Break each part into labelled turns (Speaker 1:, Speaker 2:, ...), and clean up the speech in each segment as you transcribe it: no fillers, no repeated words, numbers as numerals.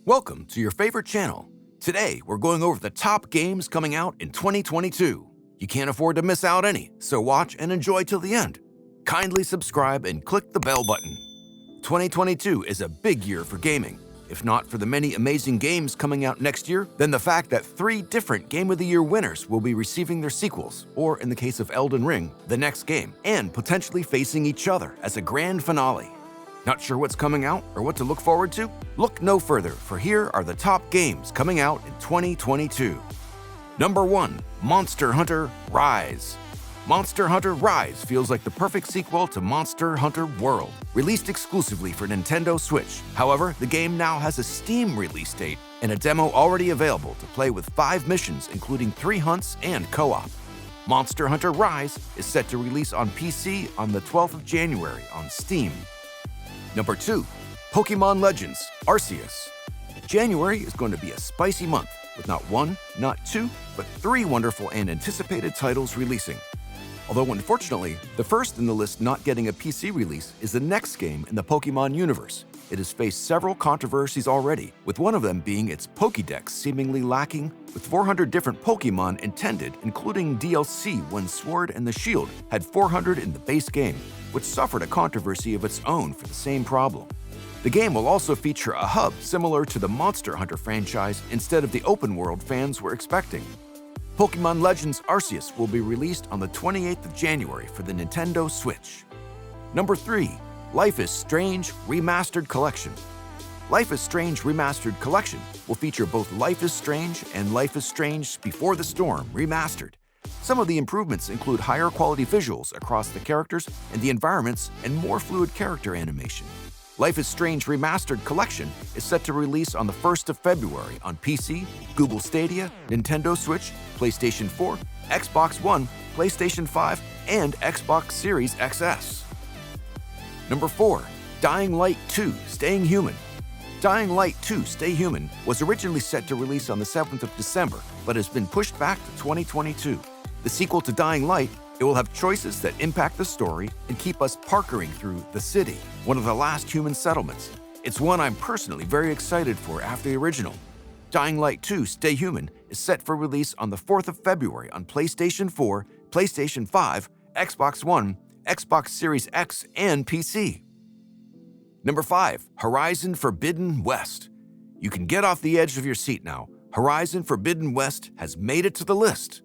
Speaker 1: Welcome to your favorite channel. Today, we're going over the top games coming out in 2022. You can't afford to miss out any, so watch and enjoy till the end. Kindly subscribe and click the bell button. 2022 is a big year for gaming. If not for the many amazing games coming out next year, then the fact that 3 different Game of the Year winners will be receiving their sequels, or in the case of Elden Ring, the next game, and potentially facing each other as a grand finale. Not sure what's coming out or what to look forward to? Look no further, for here are the top games coming out in 2022. Number 1, Monster Hunter Rise. Monster Hunter Rise feels like the perfect sequel to Monster Hunter World, released exclusively for Nintendo Switch. However, the game now has a Steam release date and a demo already available to play with 5 missions, including 3 hunts and co-op. Monster Hunter Rise is set to release on PC on the 12th of January on Steam. Number 2, Pokémon Legends Arceus. January is going to be a spicy month, with not 1, not 2, but 3 wonderful and anticipated titles releasing. Although unfortunately, the first in the list not getting a PC release is the next game in the Pokémon universe. It has faced several controversies already, with one of them being its Pokédex seemingly lacking, with 400 different Pokémon intended, including DLC when Sword and the Shield had 400 in the base game, which suffered a controversy of its own for the same problem. The game will also feature a hub similar to the Monster Hunter franchise instead of the open world fans were expecting. Pokémon Legends Arceus will be released on the 28th of January for the Nintendo Switch. Number 3, Life is Strange Remastered Collection. Life is Strange Remastered Collection will feature both Life is Strange and Life is Strange Before the Storm Remastered. Some of the improvements include higher quality visuals across the characters and the environments and more fluid character animation. Life is Strange Remastered Collection is set to release on the 1st of February on PC, Google Stadia, Nintendo Switch, PlayStation 4, Xbox One, PlayStation 5, and Xbox Series XS. Number 4, Dying Light 2 Staying Human. Dying Light 2 Stay Human was originally set to release on the 7th of December, but has been pushed back to 2022. The sequel to Dying Light, it will have choices that impact the story and keep us parkering through the city, one of the last human settlements. It's one I'm personally very excited for after the original. Dying Light 2 Stay Human is set for release on the 4th of February on PlayStation 4, PlayStation 5, Xbox One, Xbox Series X, and PC. Number 5, Horizon Forbidden West. You can get off the edge of your seat now. Horizon Forbidden West has made it to the list.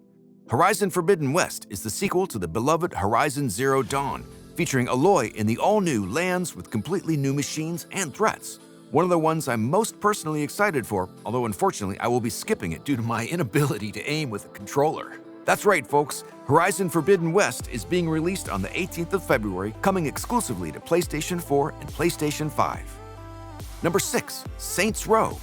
Speaker 1: Horizon Forbidden West is the sequel to the beloved Horizon Zero Dawn, featuring Aloy in the all-new lands with completely new machines and threats. One of the ones I'm most personally excited for, although unfortunately I will be skipping it due to my inability to aim with a controller. That's right, folks. Horizon Forbidden West is being released on the 18th of February, coming exclusively to PlayStation 4 and PlayStation 5. Number 6, Saints Row.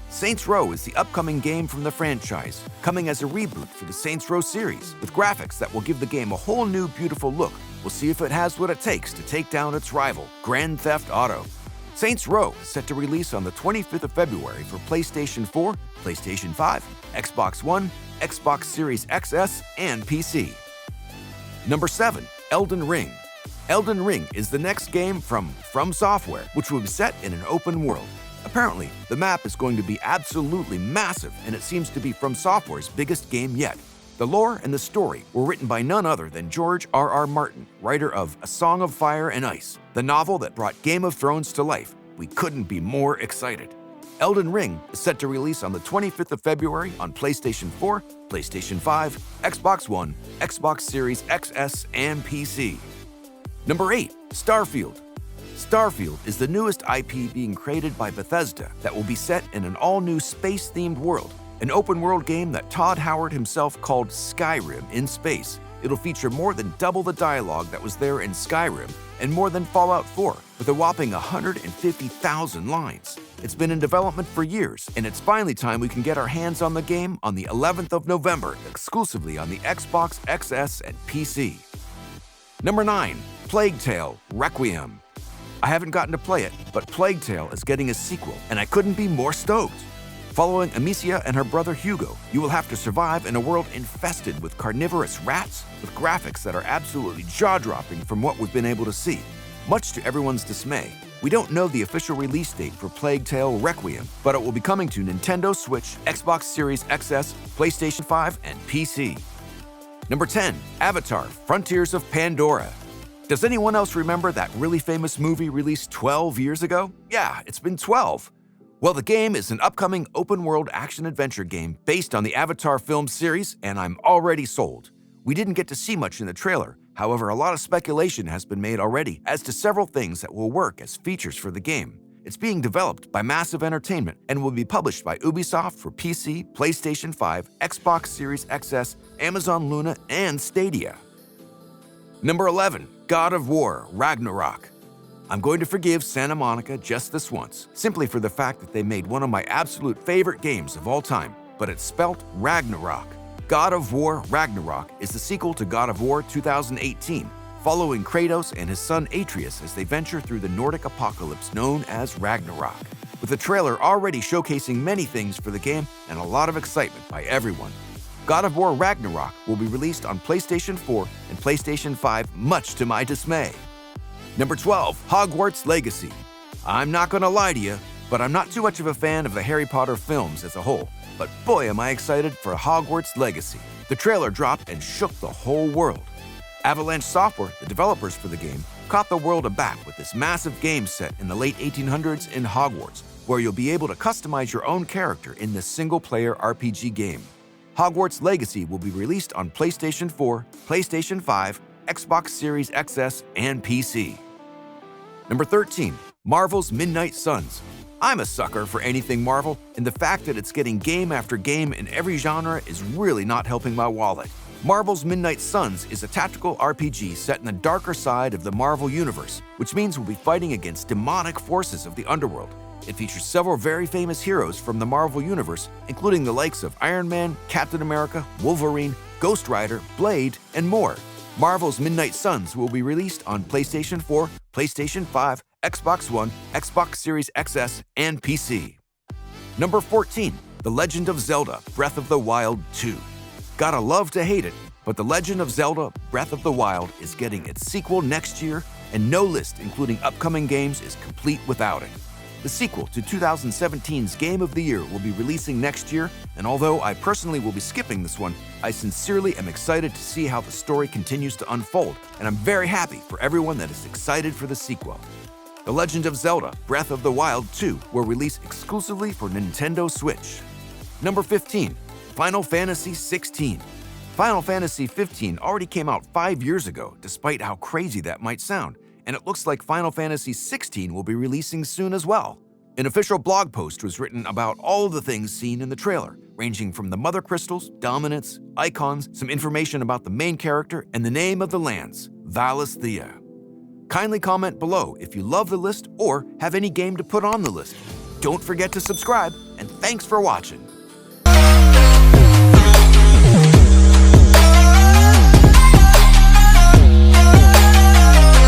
Speaker 1: Saints Row is the upcoming game from the franchise, coming as a reboot for the Saints Row series, with graphics that will give the game a whole new beautiful look. We'll see if it has what it takes to take down its rival, Grand Theft Auto. Saints Row is set to release on the 25th of February for PlayStation 4, PlayStation 5, Xbox One, Xbox Series XS, and PC. Number 7, Elden Ring. Elden Ring is the next game from Software, which will be set in an open world. Apparently, the map is going to be absolutely massive, and it seems to be From Software's biggest game yet. The lore and the story were written by none other than George R.R. Martin, writer of A Song of Fire and Ice, the novel that brought Game of Thrones to life. We couldn't be more excited. Elden Ring is set to release on the 25th of February on PlayStation 4, PlayStation 5, Xbox One, Xbox Series XS, and PC. Number 8, Starfield. Starfield is the newest IP being created by Bethesda that will be set in an all-new space-themed world, an open-world game that Todd Howard himself called Skyrim in space. It'll feature more than double the dialogue that was there in Skyrim and more than Fallout 4, with a whopping 150,000 lines. It's been in development for years, and it's finally time we can get our hands on the game on the 11th of November, exclusively on the Xbox XS and PC. Number 9, Plague Tale Requiem. I haven't gotten to play it, but Plague Tale is getting a sequel, and I couldn't be more stoked. Following Amicia and her brother Hugo, you will have to survive in a world infested with carnivorous rats, with graphics that are absolutely jaw-dropping from what we've been able to see. Much to everyone's dismay, We don't know the official release date for Plague Tale Requiem, but it will be coming to Nintendo Switch, Xbox Series XS, PlayStation 5, and PC. Number 10. Avatar: Frontiers of Pandora. Does anyone else remember that really famous movie released 12 years ago? Yeah, it's been 12. Well, the game is an upcoming open-world action-adventure game based on the Avatar film series, and I'm already sold. We didn't get to see much in the trailer. However, a lot of speculation has been made already as to several things that will work as features for the game. It's being developed by Massive Entertainment and will be published by Ubisoft for PC, PlayStation 5, Xbox Series XS, Amazon Luna, and Stadia. Number 11. God of War: Ragnarok. I'm going to forgive Santa Monica just this once, simply for the fact that they made one of my absolute favorite games of all time, but it's spelt Ragnarok. God of War: Ragnarok is the sequel to God of War 2018, following Kratos and his son Atreus as they venture through the Nordic apocalypse known as Ragnarok, with the trailer already showcasing many things for the game and a lot of excitement by everyone. God of War: Ragnarok will be released on PlayStation 4 and PlayStation 5, much to my dismay. Number 12. Hogwarts Legacy. I'm not gonna lie to you, but I'm not too much of a fan of the Harry Potter films as a whole. But boy am I excited for Hogwarts Legacy. The trailer dropped and shook the whole world. Avalanche Software, the developers for the game, caught the world aback with this massive game set in the late 1800s in Hogwarts, where you'll be able to customize your own character in this single-player RPG game. Hogwarts Legacy will be released on PlayStation 4, PlayStation 5, Xbox Series XS, and PC. Number 13. Marvel's Midnight Suns. I'm a sucker for anything Marvel, and the fact that it's getting game after game in every genre is really not helping my wallet. Marvel's Midnight Suns is a tactical RPG set in the darker side of the Marvel Universe, which means we'll be fighting against demonic forces of the underworld. It features several very famous heroes from the Marvel Universe, including the likes of Iron Man, Captain America, Wolverine, Ghost Rider, Blade, and more. Marvel's Midnight Suns will be released on PlayStation 4, PlayStation 5, Xbox One, Xbox Series XS, and PC. Number 14. The Legend of Zelda: Breath of the Wild 2. Gotta love to hate it, but The Legend of Zelda: Breath of the Wild is getting its sequel next year, and no list including upcoming games is complete without it. The sequel to 2017's Game of the Year will be releasing next year, and although I personally will be skipping this one, I sincerely am excited to see how the story continues to unfold, and I'm very happy for everyone that is excited for the sequel. The Legend of Zelda: Breath of the Wild 2 will release exclusively for Nintendo Switch. Number 15. Final Fantasy XVI. Final Fantasy XV already came out 5 years ago, despite how crazy that might sound, and it looks like Final Fantasy XVI will be releasing soon as well. An official blog post was written about all of the things seen in the trailer, ranging from the Mother Crystals, dominance, icons, some information about the main character, and the name of the lands, Valisthea. Kindly comment below if you love the list or have any game to put on the list. Don't forget to subscribe, and thanks for watching.